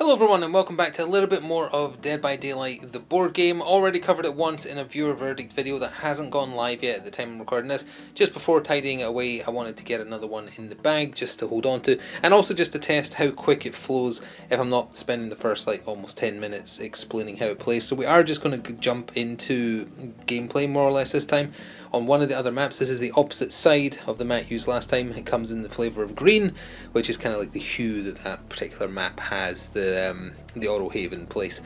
Hello everyone and welcome back to a little bit more of Dead by Daylight, the board game. Already covered it once in a viewer verdict video that hasn't gone live yet at the time I'm recording this. Just before tidying it away, I wanted to get another one in the bag just to hold on to, and also just to test how quick it flows if I'm not spending the first almost 10 minutes explaining how it plays. So we are just going to jump into gameplay more or less this time. On one of the other maps, this is the opposite side of the map used last time. It comes in the flavour of green, which is kind of like the hue that that particular map has, the Auto Haven place.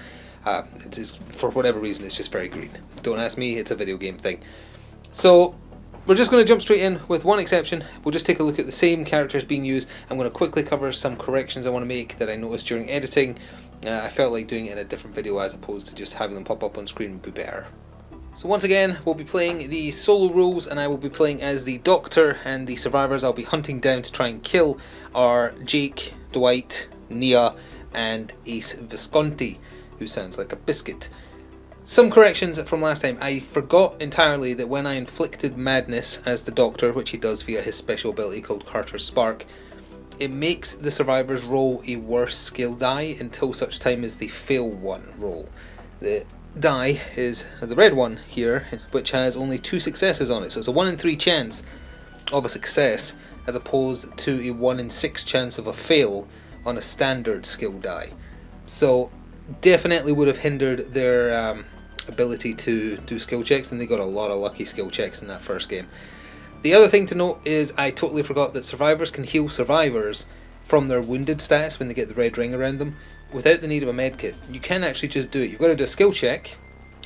It is, for whatever reason, it's just very green. Don't ask me, it's a video game thing. So we're just going to jump straight in with one exception. We'll just take a look at the same characters being used. I'm going to quickly cover some corrections I want to make that I noticed during editing. I felt like doing it in a different video as opposed to just having them pop up on screen would be better. So once again, we'll be playing the solo rules, and I will be playing as the Doctor, and the survivors I'll be hunting down to try and kill are Jake, Dwight, Nia, and Ace Visconti, who sounds like a biscuit. Some corrections from last time. I forgot entirely that when I inflicted madness as the Doctor, which he does via his special ability called Carter's Spark, it makes the survivors roll a worse skill die until such time as they fail one roll. The die is the red one here, which has only 2 successes on it, so it's a 1 in 3 chance of a success as opposed to a 1 in 6 chance of a fail on a standard skill die. So definitely would have hindered their ability to do skill checks, and they got a lot of lucky skill checks in that first game. The other thing to note is I totally forgot that survivors can heal survivors from their wounded stats when they get the red ring around them, without the need of a medkit. You can actually just do it. You've got to do a skill check,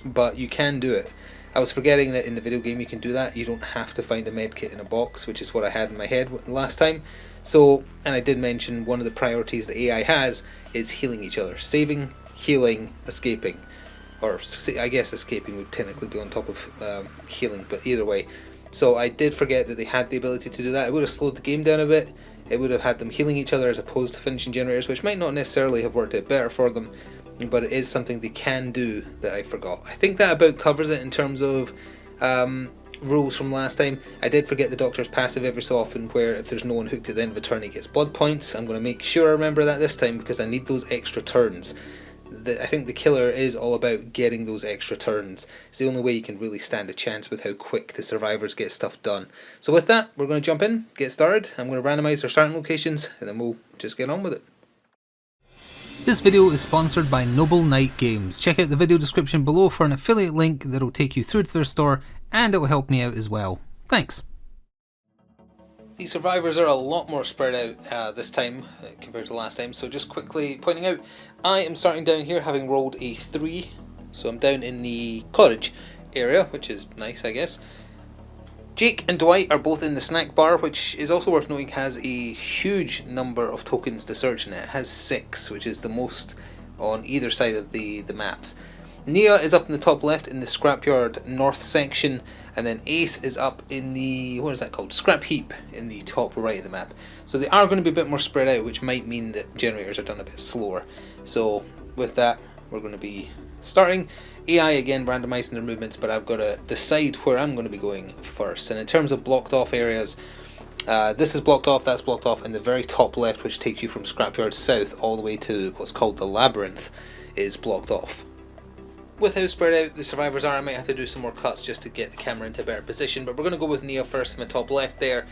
but you can do it. I was forgetting that in the video game you can do that. You don't have to find a medkit in a box, which is what I had in my head last time. So, and I did mention one of the priorities the AI has is healing each other. Saving, healing, escaping. Or I guess escaping would technically be on top of healing, but either way. So I did forget that they had the ability to do that. It would have slowed the game down a bit. It would have had them healing each other as opposed to finishing generators, which might not necessarily have worked out better for them, but it is something they can do that I forgot. I think that about covers it in terms of rules from last time. I did forget the Doctor's passive every so often, where if there's no one hooked at the end of a turn he gets blood points. I'm going to make sure I remember that this time because I need those extra turns. I think the killer is all about getting those extra turns. It's the only way you can really stand a chance with how quick the survivors get stuff done. So with that, we're going to jump in, get started. I'm going to randomise our starting locations, and then we'll just get on with it. This video is sponsored by Noble Knight Games. Check out the video description below for an affiliate link that will take you through to their store, and it will help me out as well. Thanks. The survivors are a lot more spread out this time compared to last time, so just quickly pointing out, I am starting down here having rolled a 3, so I'm down in the cottage area, which is nice I guess. Jake and Dwight are both in the snack bar, which is also worth noting has a huge number of tokens to search in it. It has 6, which is the most on either side of the maps. Nia is up in the top left in the scrapyard north section, and then Ace is up in the, what is that called, scrap heap in the top right of the map. So they are going to be a bit more spread out, which might mean that generators are done a bit slower. So with that, we're going to be starting. AI again randomising their movements, but I've got to decide where I'm going to be going first. And in terms of blocked off areas, this is blocked off, that's blocked off, and the very top left, which takes you from scrapyard south all the way to what's called the labyrinth, is blocked off. With how spread out the survivors are, I might have to do some more cuts just to get the camera into a better position, but we're going to go with Nia first in the top left there,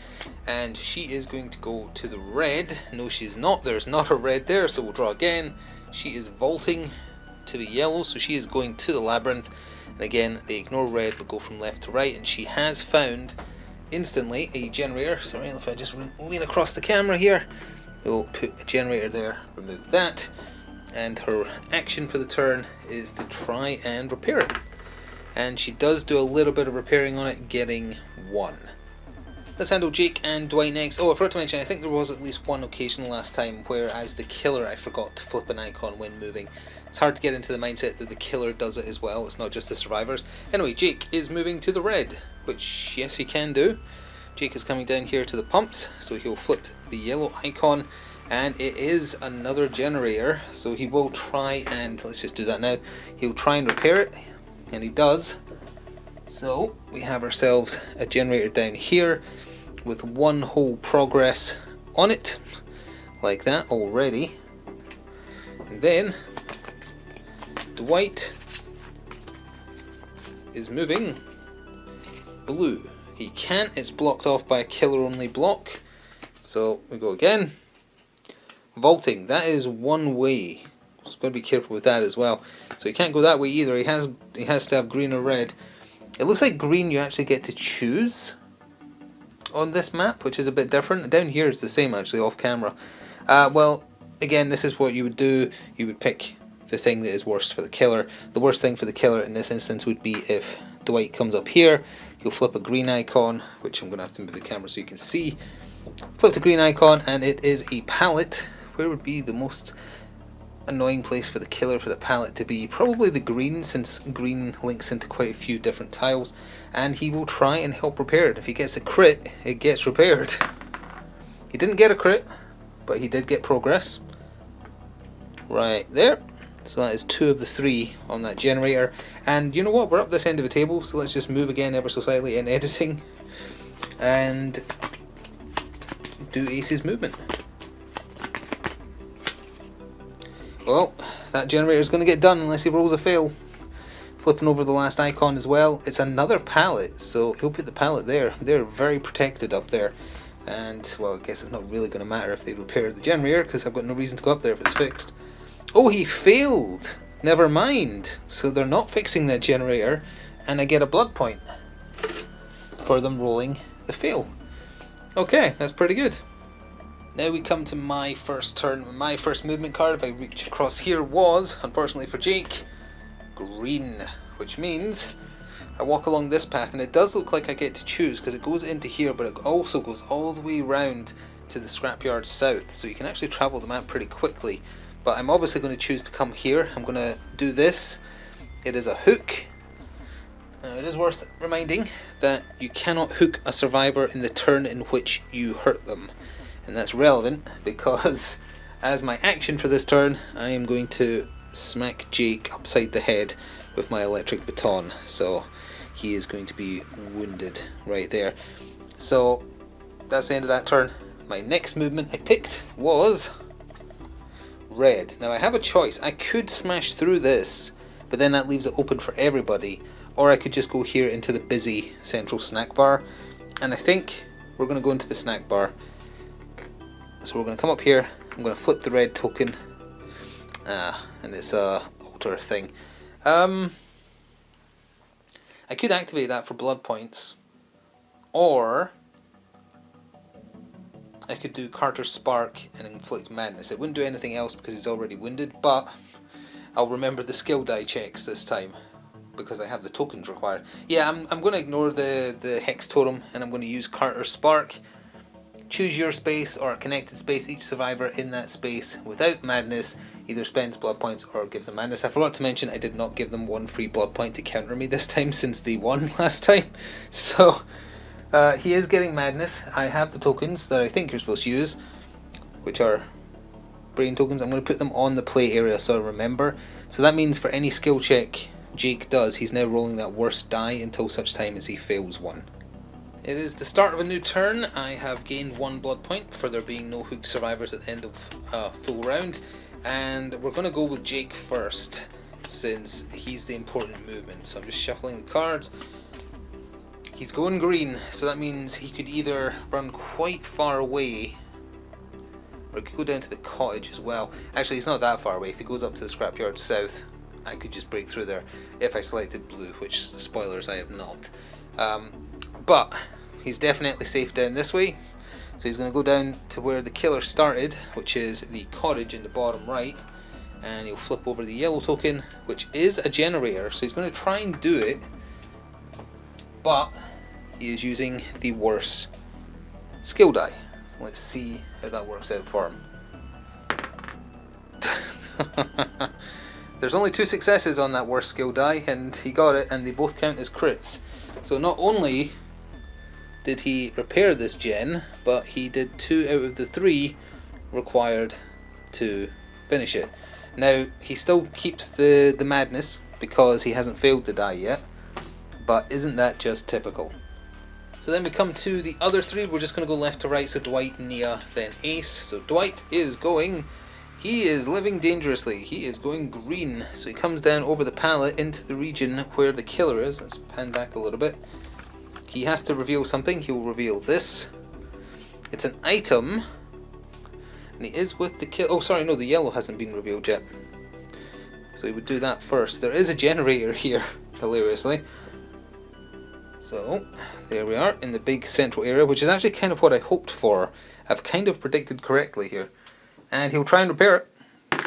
and she is going to go to the red. No, she's not. There's not a red there, so we'll draw again. She is vaulting to the yellow, so she is going to the labyrinth, and again they ignore red but go from left to right, and she has found instantly a generator. Sorry, if I just lean across the camera here, we'll put a generator there, remove that. And her action for the turn is to try and repair it. And she does do a little bit of repairing on it, getting 1. Let's handle Jake and Dwight next. Oh, I forgot to mention, I think there was at least one occasion last time where as the killer I forgot to flip an icon when moving. It's hard to get into the mindset that the killer does it as well, it's not just the survivors. Anyway, Jake is moving to the red, which yes he can do. Jake is coming down here to the pumps, so he'll flip the yellow icon. And it is another generator, so he will try and, let's just do that now, he'll try and repair it, and he does. So we have ourselves a generator down here with 1 whole progress on it, like that already. And then Dwight is moving blue. He can't, it's blocked off by a killer only block. So we go again. Vaulting, that is one way. So got to be careful with that as well. So he can't go that way either. He has to have green or red. It looks like green you actually get to choose on this map, which is a bit different. Down here it's the same actually, off camera. Well, again, this is what you would do. You would pick the thing that is worst for the killer. The worst thing for the killer in this instance would be if Dwight comes up here. You'll flip a green icon, which I'm going to have to move the camera so you can see. Flip the green icon and it is a pallet. Where would be the most annoying place for the killer for the pallet to be? Probably the green, since green links into quite a few different tiles, and he will try and help repair it. If he gets a crit, it gets repaired. He didn't get a crit, but he did get progress. Right there. So that is 2 of the 3 on that generator. And you know what? We're up this end of the table, so let's just move again ever so slightly in editing and do Ace's movement. Well, that generator is going to get done unless he rolls a fail. Flipping over the last icon as well. It's another pallet, so he'll put the pallet there. They're very protected up there. And, well, I guess it's not really going to matter if they repair the generator, because I've got no reason to go up there if it's fixed. Oh, he failed! Never mind. So they're not fixing that generator, and I get a blood point for them rolling the fail. Okay, that's pretty good. Now we come to my first turn. My first movement card, if I reach across here, was, unfortunately for Jake, green, which means I walk along this path, and it does look like I get to choose because it goes into here, but it also goes all the way around to the scrapyard south, so you can actually travel the map pretty quickly. But I'm obviously going to choose to come here. I'm going to do this. It is a hook. It is worth reminding that you cannot hook a survivor in the turn in which you hurt them. And that's relevant because as my action for this turn, I am going to smack Jake upside the head with my electric baton. So he is going to be wounded right there. So that's the end of that turn. My next movement I picked was red. Now I have a choice. I could smash through this, but then that leaves it open for everybody. Or I could just go here into the busy central snack bar. And I think we're going to go into the snack bar. So we're going to come up here, I'm going to flip the red token, and it's a altar thing. I could activate that for blood points, or I could do Carter's Spark and inflict madness. It wouldn't do anything else because he's already wounded, but I'll remember the skill die checks this time because I have the tokens required. Yeah, I'm going to ignore the hex totem and I'm going to use Carter's Spark. Choose your space or a connected space. Each survivor in that space without madness either spends blood points or gives them madness. I forgot to mention I did not give them 1 free blood point to counter me this time since they won last time. So he is getting madness. I have the tokens that I think you're supposed to use, which are brain tokens. I'm going to put them on the play area so I remember. So that means for any skill check Jake does, he's now rolling that worst die until such time as he fails one. It is the start of a new turn. I have gained 1 blood point for there being no hook survivors at the end of full round, and we're going to go with Jake first since he's the important movement. So I'm just shuffling the cards. He's going green, so that means he could either run quite far away or he could go down to the cottage as well. Actually, he's not that far away. If he goes up to the scrapyard south, I could just break through there if I selected blue, which, spoilers, I have not. But he's definitely safe down this way, so he's going to go down to where the killer started, which is the cottage in the bottom right, and he'll flip over the yellow token, which is a generator, so he's going to try and do it, but he is using the worst skill die. Let's see how that works out for him. There's only 2 successes on that worst skill die, and he got it, and they both count as crits. So not only did he repair this gen, but he did 2 out of the 3 required to finish it. Now, he still keeps the madness because he hasn't failed the die yet, but isn't that just typical? So then we come to the other 3. We're just going to go left to right, so Dwight, Nia, then Ace. So Dwight is going He is living dangerously. He is going green. So he comes down over the pallet into the region where the killer is. Let's pan back a little bit. He has to reveal something. He will reveal this. It's an item. And he is with the kill. Oh, sorry, no, the yellow hasn't been revealed yet. So he would do that first. There is a generator here, hilariously. So, there we are in the big central area, which is actually kind of what I hoped for. I've kind of predicted correctly here. And he'll try and repair it.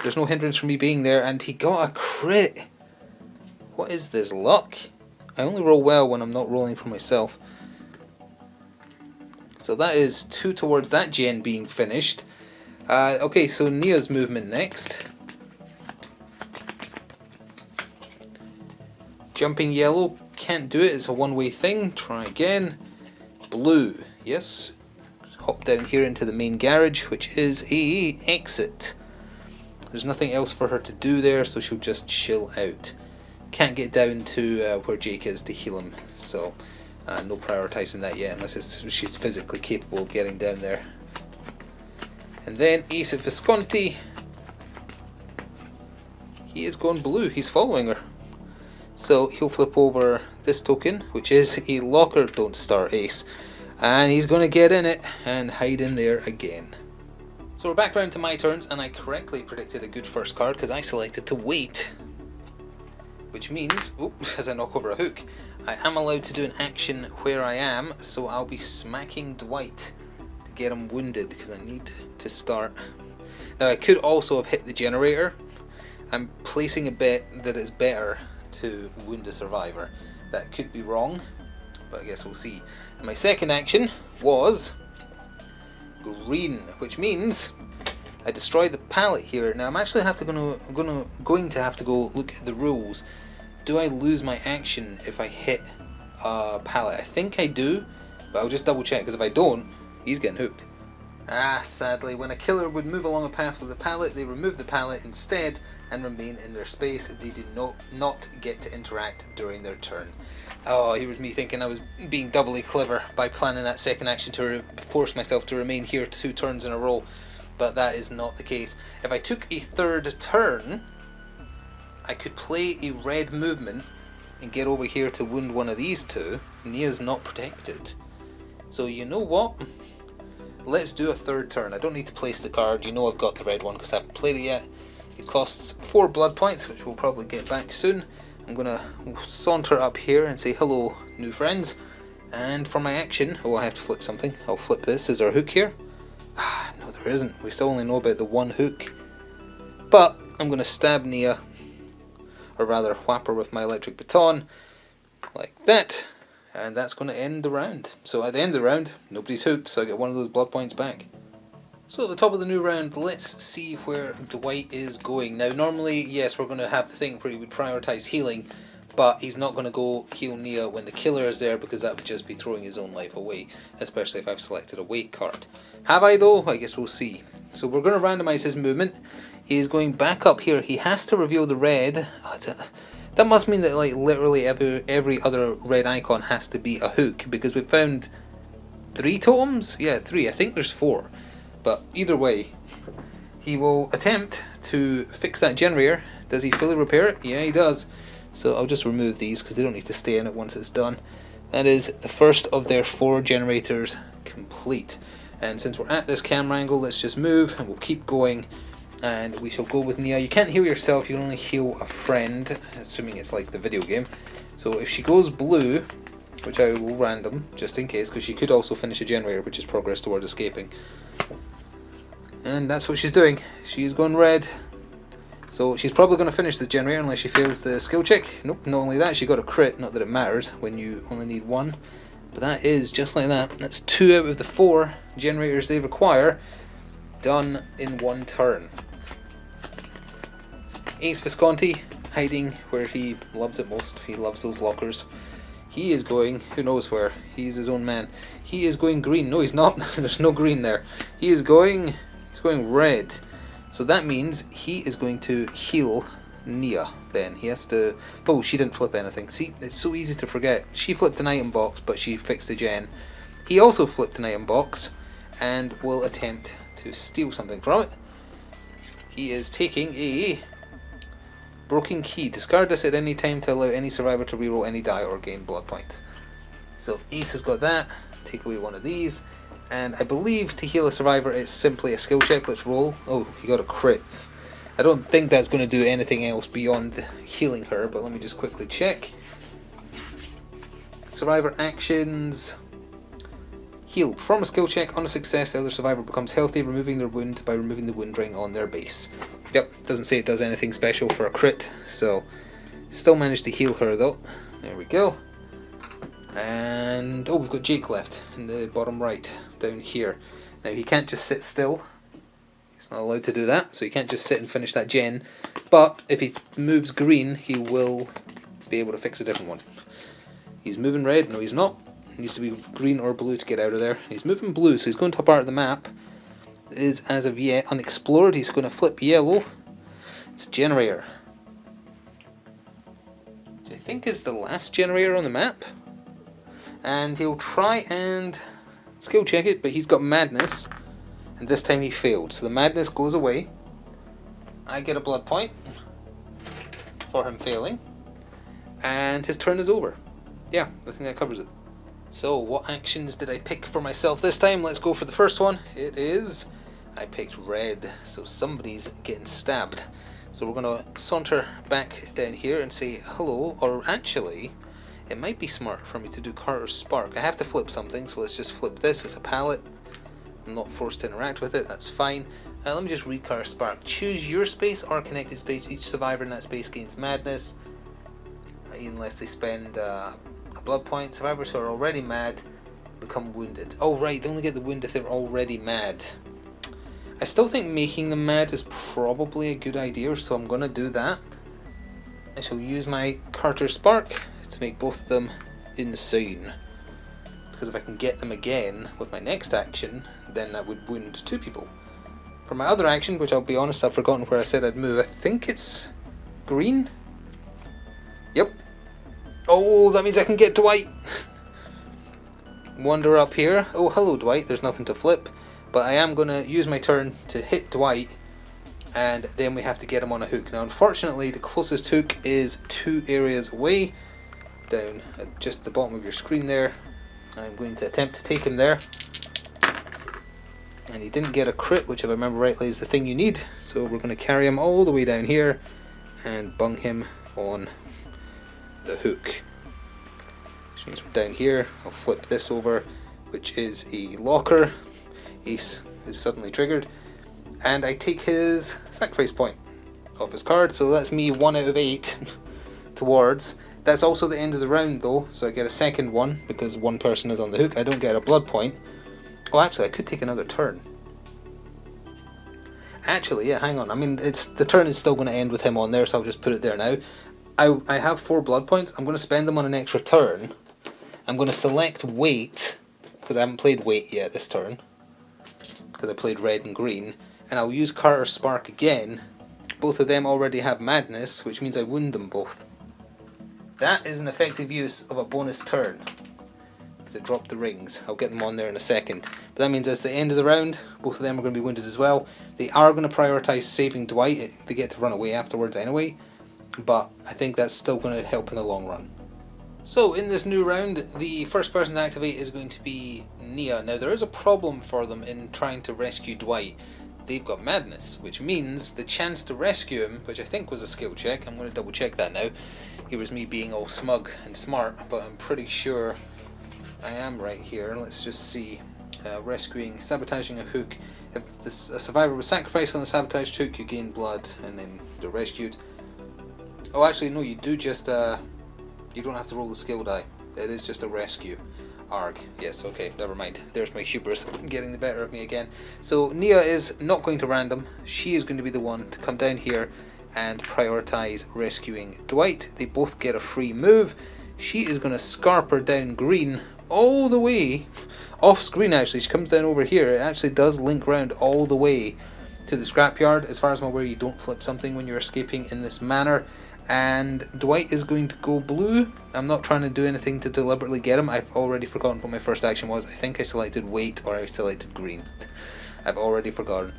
There's no hindrance from me being there, and he got a crit. What is this, luck? I only roll well when I'm not rolling for myself. So that is 2 towards that gen being finished. Okay, so Nia's movement next. Jumping yellow, can't do it, it's a one-way thing. Try again. Blue, yes. Hop down here into the main garage, which is a exit. There's nothing else for her to do there, so she'll just chill out. Can't get down to where Jake is to heal him, so no prioritising that yet, unless she's physically capable of getting down there. And then Ace of Visconti. He is going blue, he's following her. So he'll flip over this token, which is a locker, don't start Ace. And he's going to get in it and hide in there again. So we're back round to my turns, and I correctly predicted a good first card because I selected to wait. Which means, as I knock over a hook, I am allowed to do an action where I am, so I'll be smacking Dwight to get him wounded because I need to start. Now I could also have hit the generator. I'm placing a bet that it's better to wound a survivor. That could be wrong, but I guess we'll see. And my second action was green, which means I destroyed the pallet here. Now I'm actually going to have to go look at the rules. Do I lose my action if I hit a pallet? I think I do, but I'll just double check, because if I don't, he's getting hooked. Sadly, when a killer would move along a path with a pallet, they remove the pallet instead and remain in their space. They do not get to interact during their turn. Oh, here was me thinking I was being doubly clever by planning that second action to force myself to remain here 2 turns in a row, but that is not the case. If I took a third turn, I could play a red movement and get over here to wound one of these two. Nia's not protected. So you know what? Let's do a third turn. I don't need to place the card. You know I've got the red one because I haven't played it yet. It costs 4 blood points, which we'll probably get back soon. I'm going to saunter up here and say hello, new friends. And for my action, I have to flip something. I'll flip this. Is there a hook here? No, there isn't. We still only know about the one hook. But I'm going to stab Nia, or rather whap her with my electric baton, like that. And that's going to end the round. So at the end of the round, nobody's hooked, so I get one of those blood points back. So at the top of the new round, let's see where Dwight is going. Now normally, yes, we're going to have the thing where he would prioritise healing, but he's not going to go heal Nia when the killer is there, because that would just be throwing his own life away, especially if I've selected a wait card. Have I though? I guess we'll see. So we're going to randomise his movement. He's going back up here. He has to reveal the red. That must mean that like literally every other red icon has to be a hook, because we've found 3 totems? Yeah, 3. I think there's 4. But either way, he will attempt to fix that generator. Does he fully repair it? Yeah, he does. So I'll just remove these because they don't need to stay in it once it's done. That is the first of their 4 generators complete. And since we're at this camera angle, let's just move and we'll keep going. And we shall go with Nia. You can't heal yourself, you can only heal a friend, assuming it's like the video game. So if she goes blue, which I will random, just in case, because she could also finish a generator, which is progress toward escaping. And that's what she's doing. She's going red. So she's probably going to finish the generator unless she fails the skill check. Nope, not only that, she got a crit, not that it matters when you only need 1. But that is, just like that, that's 2 out of the 4 generators they require, done in 1 turn. Ace Visconti, hiding where he loves it most. He loves those lockers. He is going, who knows where, he's his own man. He is going green. No, he's not. There's no green there. He's going red. So that means he is going to heal Nia then. He has to, oh, she didn't flip anything. See, it's so easy to forget. She flipped an item box, but she fixed the gen. He also flipped an item box and will attempt to steal something from it. he is taking a broken key. Discard this at any time to allow any survivor to reroll any die or gain blood points. So Ace has got that. Take away one of these. And I believe to heal a survivor it's simply a skill check. Let's roll. Oh, he got a crit. I don't think that's going to do anything else beyond healing her, but let me just quickly check. Survivor actions. Heal. Perform a skill check. On a success, the other survivor becomes healthy, removing their wound by removing the wound ring on their base. Yep, doesn't say it does anything special for a crit, so still managed to heal her though. There we go. And oh, we've got Jake left in the bottom right, down here. Now he can't just sit still. He's not allowed to do that, so he can't just sit and finish that gen. But if he moves green, he will be able to fix a different one. He's moving red. No, he's not. He needs to be green or blue to get out of there. He's moving blue, so he's going to a part of the map that is as of yet unexplored. He's going to flip yellow. It's generator. Which I think is the last generator on the map. And he'll try and skill check it, but he's got madness, and this time he failed, so the madness goes away. I get a blood point for him failing, and his turn is over. Yeah, I think that covers it. So what actions did I pick for myself this time? Let's go for the first one. It is, I picked red, so somebody's getting stabbed. So we're going to saunter back down here and say hello, or actually it might be smart for me to do Carter's Spark. I have to flip something, so let's just flip this as a pallet. I'm not forced to interact with it, that's fine. Let me just read Carter's Spark. Choose your space or connected space. Each survivor in that space gains madness, unless they spend a blood point. Survivors who are already mad become wounded. Oh right, they only get the wound if they're already mad. I still think making them mad is probably a good idea, so I'm going to do that. I shall use my Carter's Spark to make both of them insane, because if I can get them again with my next action, then that would wound 2 people. For my other action, which I'll be honest, I've forgotten where I said I'd move. I think it's green? Yep. Oh, that means I can get Dwight! Wander up here. Oh, hello Dwight, there's nothing to flip, but I am going to use my turn to hit Dwight, and then we have to get him on a hook. Now unfortunately the closest hook is 2 areas away, down at just the bottom of your screen there. I'm going to attempt to take him there, and he didn't get a crit, which if I remember rightly is the thing you need, so we're going to carry him all the way down here and bung him on the hook, which means we're down here. I'll flip this over, which is a locker. Ace is suddenly triggered, and I take his sacrifice point off his card, so that's me 1 out of 8 towards. That's also the end of the round though, so I get a second one because one person is on the hook. I don't get a blood point. Oh, actually I could take another turn. Actually, yeah, hang on. I mean, the turn is still going to end with him on there, so I'll just put it there now. I have 4 blood points. I'm going to spend them on an extra turn. I'm going to select wait, because I haven't played wait yet this turn, because I played red and green, and I'll use Carter's Spark again. Both of them already have madness, which means I wound them both. That is an effective use of a bonus turn, because it dropped the rings. I'll get them on there in a second. But that means that's the end of the round. Both of them are going to be wounded as well. They are going to prioritise saving Dwight. They get to run away afterwards anyway, but I think that's still going to help in the long run. So in this new round, the first person to activate is going to be Nia. Now there is a problem for them in trying to rescue Dwight. They've got madness, which means the chance to rescue him, which I think was a skill check, I'm going to double check that now. It was me being all smug and smart, but I'm pretty sure I am right here. Let's just see. Rescuing, sabotaging a hook. If a survivor was sacrificed on the sabotaged hook, you gain blood and then they're rescued. Oh, actually no, you do just, you don't have to roll the skill die. It is just a rescue. Arg. Yes, okay, never mind. There's my hubris getting the better of me again. So Nia is not going to random. She is going to be the one to come down here and prioritise rescuing Dwight. They both get a free move. She is going to scarp her down green all the way off screen. Actually, she comes down over here. It actually does link round all the way to the scrapyard. As far as I'm aware, you don't flip something when you're escaping in this manner. And Dwight is going to go blue. I'm not trying to do anything to deliberately get him. I've already forgotten what my first action was. I think I selected wait or I selected green. I've already forgotten.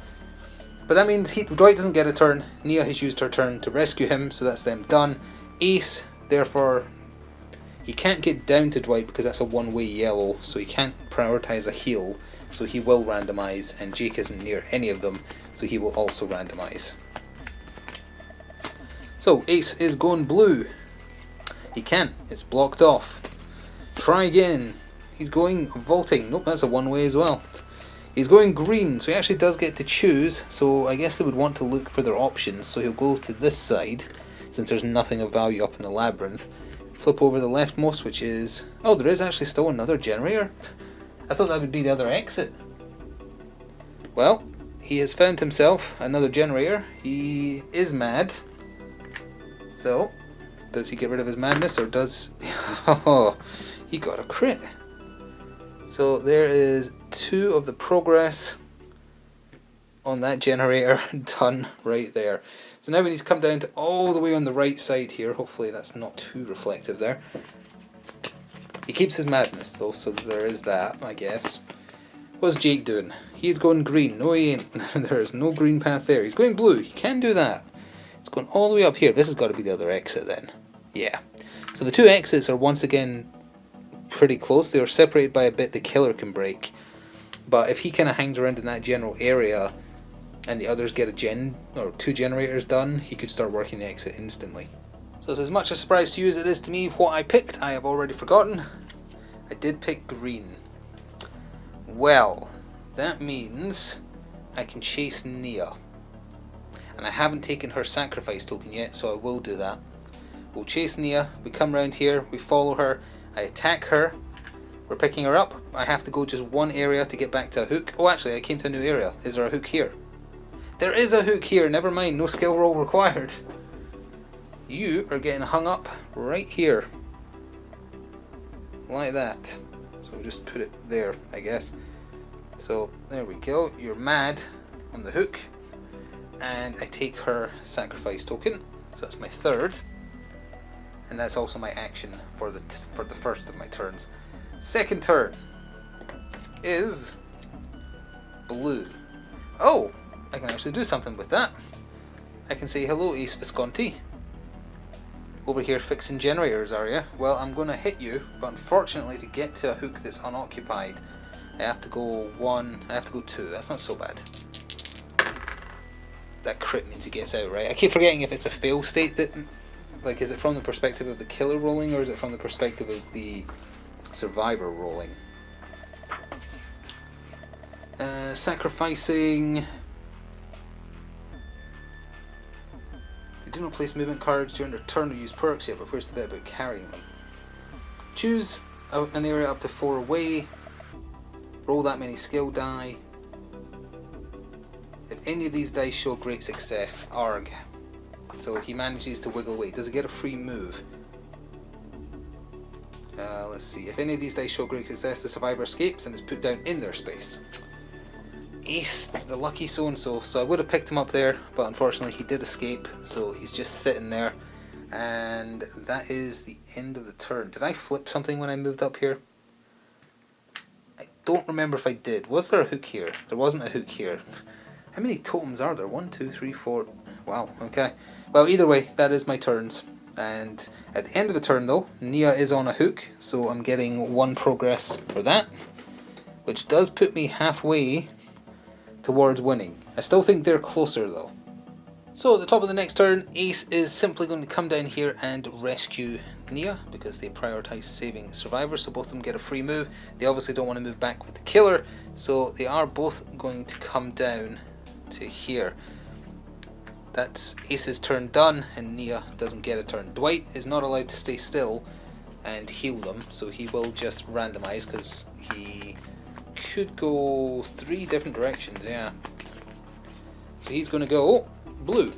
But that means Dwight doesn't get a turn. Nia has used her turn to rescue him, so that's them done. Ace, therefore, he can't get down to Dwight because that's a one-way yellow, so he can't prioritise a heal, so he will randomise, and Jake isn't near any of them, so he will also randomise. So Ace is going blue. He can't, it's blocked off. Try again. He's going vaulting. Nope, that's a one-way as well. He's going green, so he actually does get to choose, so I guess they would want to look for their options, so he'll go to this side, since there's nothing of value up in the labyrinth. Flip over the leftmost, which is... oh, there is actually still another generator. I thought that would be the other exit. Well, he has found himself another generator. He is mad. So, does he get rid of his madness, or does... oh, he got a crit. So there is 2 of the progress on that generator done right there. So now we need to come down to all the way on the right side here. Hopefully that's not too reflective there. He keeps his madness though, so there is that, I guess. What's Jake doing? He's going green. No, he ain't. There is no green path there. He's going blue. He can do that. It's going all the way up here. This has got to be the other exit then. Yeah. So the 2 exits are once again pretty close. They are separated by a bit the killer can break. But if he kind of hangs around in that general area and the others get a 2 generators done, he could start working the exit instantly. So it's as much a surprise to you as it is to me what I picked. I have already forgotten. I did pick green. Well, that means I can chase Nia. And I haven't taken her sacrifice token yet, so I will do that. We'll chase Nia, we come around here, we follow her, I attack her, we're picking her up. I have to go just one area to get back to a hook. Oh, actually, I came to a new area. Is there a hook here? There is a hook here, never mind, no skill roll required. You are getting hung up right here. Like that. So we'll just put it there, I guess. So, there we go. You're mad on the hook. And I take her sacrifice token. So that's my 3rd. And that's also my action for the first of my turns. Second turn is blue. Oh, I can actually do something with that. I can say, hello Ace Visconti. Over here fixing generators, are you? Well, I'm going to hit you, but unfortunately to get to a hook that's unoccupied, I have to go 1, I have to go 2. That's not so bad. That crit means he gets out, right? I keep forgetting if it's a fail state that... like, is it from the perspective of the killer rolling, or is it from the perspective of the survivor rolling? Sacrificing... they do not place movement cards during their turn or use perks yet, but where's the bit about carrying them? Choose an area up to 4 away. Roll that many skill die. If any of these dice show great success, arg. So he manages to wiggle away. Does he get a free move? Let's see. If any of these dice show great success, the survivor escapes and is put down in their space. Ace, the lucky so-and-so. So I would have picked him up there, but unfortunately he did escape, so he's just sitting there. And that is the end of the turn. Did I flip something when I moved up here? I don't remember if I did. Was there a hook here? There wasn't a hook here. How many totems are there? 1, 2, 3, 4. Wow, okay. Well, either way, that is my turns. And at the end of the turn, though, Nia is on a hook, so I'm getting 1 progress for that, which does put me halfway towards winning. I still think they're closer, though. So at the top of the next turn, Ace is simply going to come down here and rescue Nia, because they prioritise saving survivors, so both of them get a free move. They obviously don't want to move back with the killer, so they are both going to come down to here. That's Ace's turn done, and Nia doesn't get a turn. Dwight is not allowed to stay still and heal them, so he will just randomise, because he could go 3 different directions, yeah. So he's going to go blue,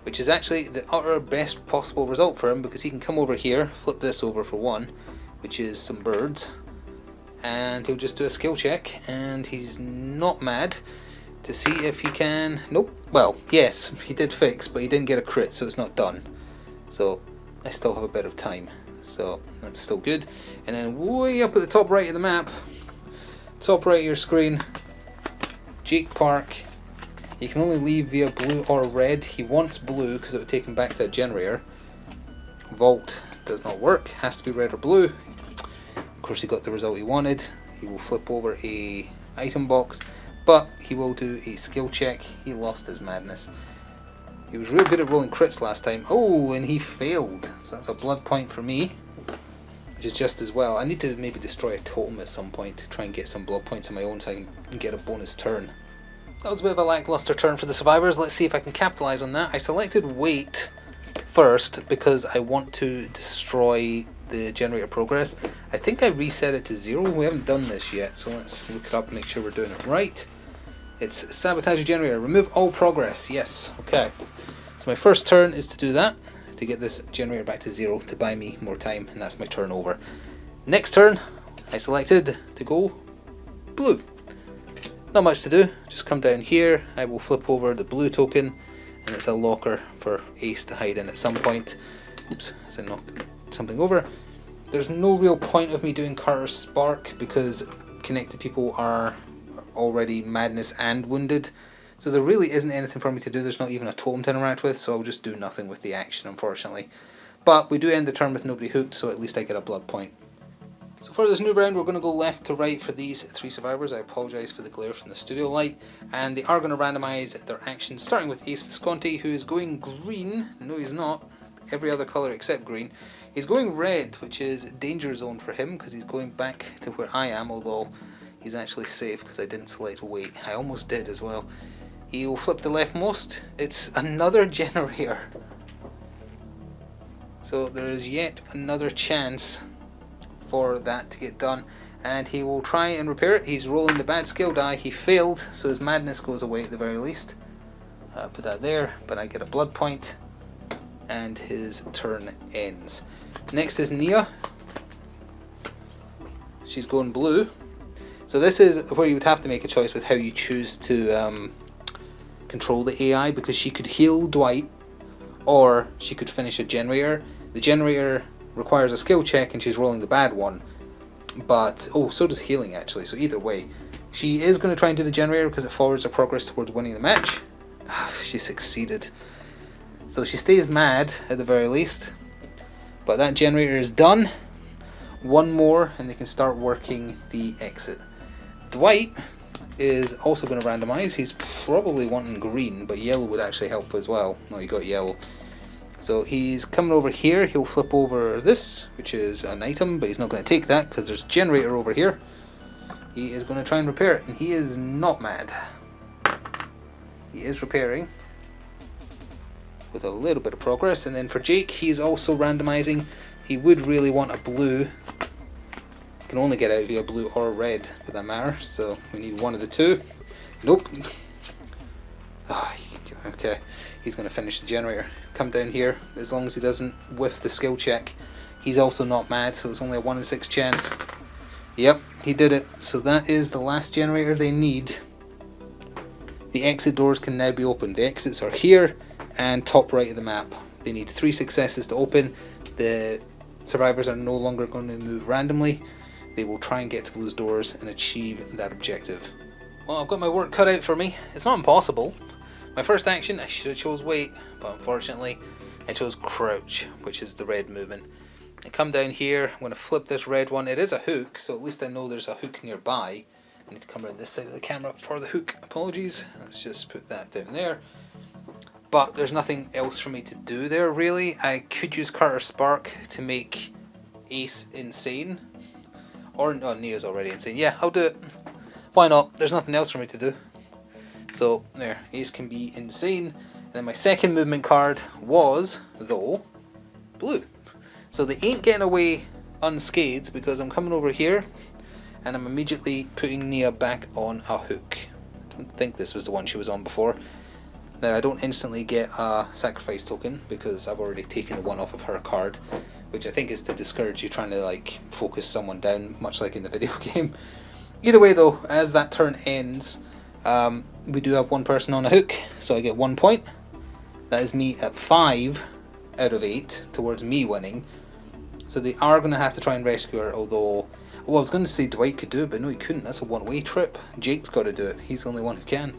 which is actually the utter best possible result for him, because he can come over here, flip this over for 1, which is some birds, and he'll just do a skill check, and he's not mad, to see if he can... nope. Well, yes, he did fix, but he didn't get a crit, so it's not done. So I still have a bit of time, so that's still good. And then way up at the top right of the map, top right of your screen, Jake Park. He can only leave via blue or red. He wants blue because it would take him back to a generator. Vault does not work, has to be red or blue. Of course he got the result he wanted. He will flip over a item box, but he will do a skill check. He lost his madness. He was real good at rolling crits last time. Oh, and he failed. So that's a blood point for me, which is just as well. I need to maybe destroy a totem at some point to try and get some blood points of my own so I can get a bonus turn. That was a bit of a lackluster turn for the survivors. Let's see if I can capitalise on that. I selected wait first because I want to destroy the generator progress. I think I reset it to 0. We haven't done this yet, so let's look it up and make sure we're doing it right. It's sabotage generator. Remove all progress. Yes. Okay. So my first turn is to do that, to get this generator back to 0 to buy me more time, and that's my turn over. Next turn, I selected to go blue. Not much to do. Just come down here. I will flip over the blue token, and it's a locker for Ace to hide in at some point. Oops, as I knock something over. There's no real point of me doing Carter's Spark because connected people are already madness and wounded. So there really isn't anything for me to do. There's not even a totem to interact with, so I'll just do nothing with the action, unfortunately. But we do end the turn with nobody hooked, so at least I get a blood point. So for this new round, we're going to go left to right for these 3 survivors. I apologise for the glare from the studio light. And they are going to randomise their actions, starting with Ace Visconti, who is going green. No, he's not. Every other colour except green. He's going red, which is danger zone for him, because he's going back to where I am, although he's actually safe because I didn't select wait. I almost did as well. He will flip the leftmost. It's another generator. So there is yet another chance for that to get done. And he will try and repair it. He's rolling the bad skill die. He failed, so his madness goes away at the very least. Put that there, but I get a blood point. And his turn ends. Next is Nia. She's going blue. So this is where you would have to make a choice with how you choose to control the AI, because she could heal Dwight or she could finish a generator. The generator requires a skill check and she's rolling the bad one, but oh, so does healing actually, so either way she is going to try and do the generator because it forwards her progress towards winning the match. She succeeded, so she stays mad at the very least, but that generator is done. One more and they can start working the exit. Dwight is also going to randomise. He's probably wanting green, but yellow would actually help as well. No, he got yellow. So he's coming over here. He'll flip over this, which is an item, but he's not going to take that because there's a generator over here. He is going to try and repair it, and he is not mad. He is repairing with a little bit of progress. And then for Jake, he's also randomising. He would really want a blue. Can only get out via blue or red for that matter, so we need one of the two. Nope. Okay, he's going to finish the generator. Come down here, as long as he doesn't whiff the skill check. He's also not mad, so it's only a 1 in 6 chance. Yep, he did it. So that is the last generator they need. The exit doors can now be opened. The exits are here and top right of the map. They need 3 successes to open. The survivors are no longer going to move randomly. They will try and get to those doors and achieve that objective. Well, I've got my work cut out for me. It's not impossible. My first action, I should have chose wait, but unfortunately I chose crouch, which is the red movement. I come down here, I'm going to flip this red one. It is a hook, so at least I know there's a hook nearby. I need to come around this side of the camera for the hook. Apologies. Let's just put that down there. But there's nothing else for me to do there really. I could use Carter's Spark to make Ace insane. Or, no, Nia's already insane. Yeah, I'll do it. Why not? There's nothing else for me to do. So, there. Ace can be insane. And then my second movement card was, though, blue. So they ain't getting away unscathed because I'm coming over here and I'm immediately putting Nia back on a hook. I don't think this was the one she was on before. Now, I don't instantly get a sacrifice token because I've already taken the one off of her card, which I think is to discourage you trying to like focus someone down, much like in the video game. Either way though, as that turn ends, we do have one person on a hook, so I get 1 point. That is me at 5 out of 8 towards me winning. So they are going to have to try and rescue her, although, well, I was going to say Dwight could do it, but no, he couldn't. That's a one-way trip. Jake's got to do it. He's the only one who can.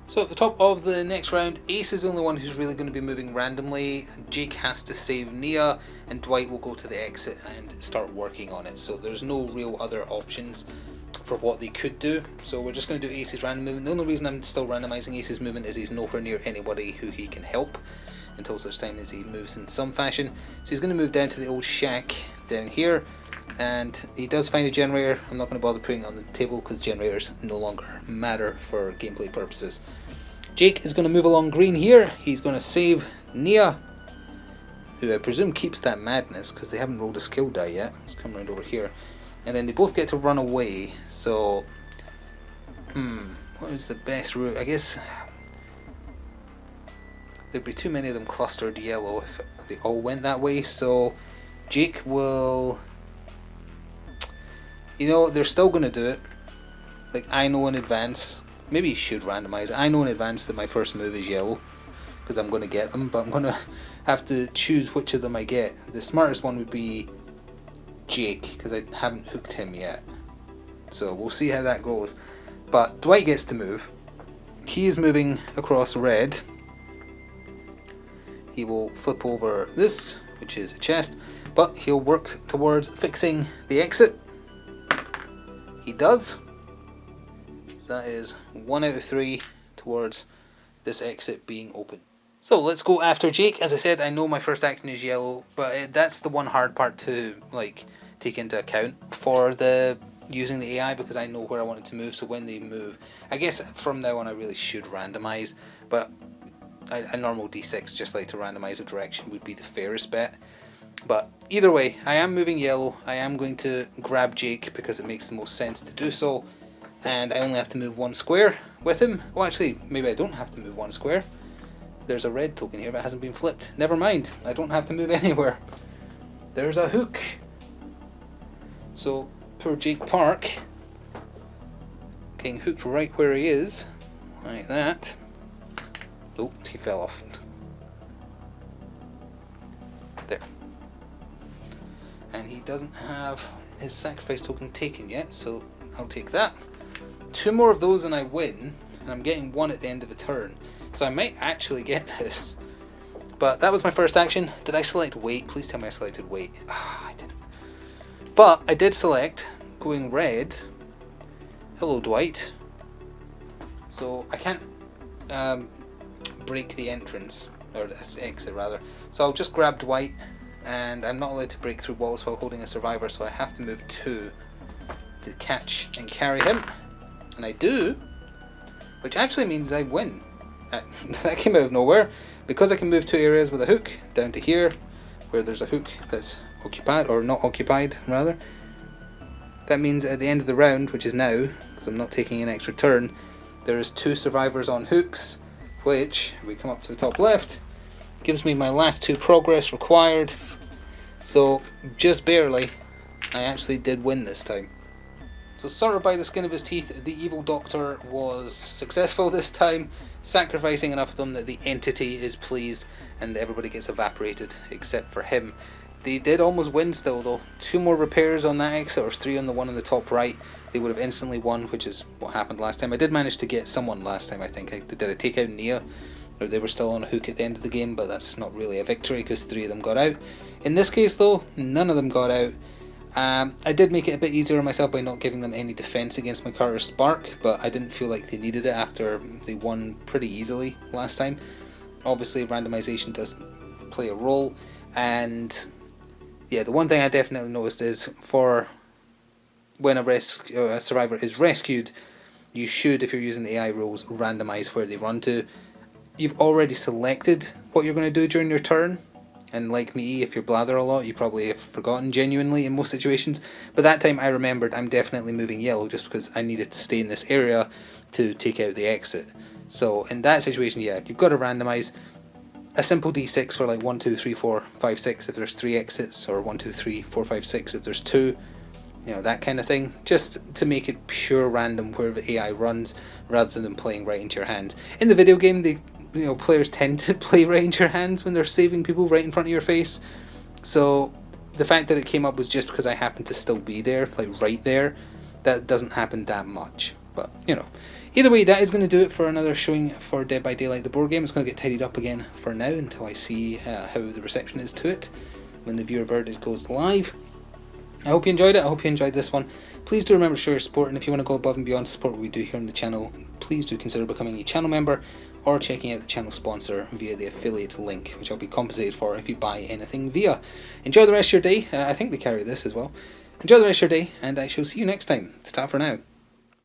So at the top of the next round, Ace is the only one who's really going to be moving randomly. Jake has to save Nia, and Dwight will go to the exit and start working on it. So there's no real other options for what they could do. So we're just going to do Ace's random movement. The only reason I'm still randomizing Ace's movement is he's nowhere near anybody who he can help until such time as he moves in some fashion. So he's going to move down to the old shack down here, and he does find a generator. I'm not going to bother putting it on the table because generators no longer matter for gameplay purposes. Jake is going to move along green here. He's going to save Nia, who I presume keeps that madness because they haven't rolled a skill die yet. Let's come around over here. And then they both get to run away. So, what is the best route? I guess there'd be too many of them clustered yellow if they all went that way. So Jake will, you know, they're still going to do it. Like, I know in advance, maybe you should randomize it. I know in advance that my first move is yellow because I'm going to get them, but I'm going to have to choose which of them I get. The smartest one would be Jake because I haven't hooked him yet. So we'll see how that goes. But Dwight gets to move. He is moving across red. He will flip over this, which is a chest, but he'll work towards fixing the exit. He does. So that is 1 out of 3 towards this exit being open. So let's go after Jake. As I said, I know my first action is yellow, but that's the one hard part to take into account for the using the AI, because I know where I want it to move. So when they move, I guess from now on I really should randomize, but a normal D6 just like to randomize a direction would be the fairest bet. But either way, I am moving yellow. I am going to grab Jake because it makes the most sense to do so, and I only have to move 1 square with him. Well, actually, maybe I don't have to move 1 square. There's a red token here that hasn't been flipped. Never mind, I don't have to move anywhere. There's a hook. So poor Jake Park getting hooked right where he is, like that. Oh, he fell off. There. And he doesn't have his sacrifice token taken yet, so I'll take that. 2 more of those and I win, and I'm getting 1 at the end of the turn. So I might actually get this. But that was my first action. Did I select wait? Please tell me I selected wait. I didn't. But I did select going red. Hello, Dwight. So I can't break the entrance, or exit rather. So I'll just grab Dwight, and I'm not allowed to break through walls while holding a survivor, so I have to move 2 to catch and carry him. And I do, which actually means I win. That came out of nowhere. Because I can move 2 areas with a hook, down to here, where there's a hook that's occupied, or not occupied rather. That means at the end of the round, which is now, because I'm not taking an extra turn, there is 2 survivors on hooks, which, if we come up to the top left, gives me my last 2 progress required. So, just barely, I actually did win this time. So sort of by the skin of his teeth, the evil doctor was successful this time, sacrificing enough of them that the entity is pleased and everybody gets evaporated except for him. They did almost win still though. 2 more repairs on that exit, or 3 on the one on the top right. They would have instantly won, which is what happened last time. I did manage to get someone last time, I think. Did I take out Nia? Or they were still on a hook at the end of the game, but that's not really a victory because 3 of them got out. In this case though, none of them got out. I did make it a bit easier on myself by not giving them any defense against my Carter's Spark, but I didn't feel like they needed it after they won pretty easily last time. Obviously randomization does play a role, and yeah, the one thing I definitely noticed is for when a survivor is rescued, you should, if you're using the AI rules, randomize where they run to. You've already selected what you're going to do during your turn, and like me, if you blather a lot, you probably have forgotten genuinely in most situations. But that time I remembered I'm definitely moving yellow just because I needed to stay in this area to take out the exit. So in that situation, yeah, you've got to randomize a simple d6 for like 1, 2, 3, 4, 5, 6 if there's 3 exits, or 1, 2, 3, 4, 5, 6 if there's 2. You know, that kind of thing, just to make it pure random where the AI runs rather than playing right into your hands. In the video game, players tend to play right into your hands when they're saving people right in front of your face. So the fact that it came up was just because I happened to still be there, like right there. That doesn't happen that much. But, you know, either way, that is going to do it for another showing for Dead by Daylight, the board game. It's going to get tidied up again for now until I see how the reception is to it when the viewer verdict goes live. I hope you enjoyed it. I hope you enjoyed this one. Please do remember to show your support, and if you want to go above and beyond to support what we do here on the channel, please do consider becoming a channel member or checking out the channel sponsor via the affiliate link, which I'll be compensated for if you buy anything via. Enjoy the rest of your day. I think they carry this as well. Enjoy the rest of your day, and I shall see you next time. Ta for now.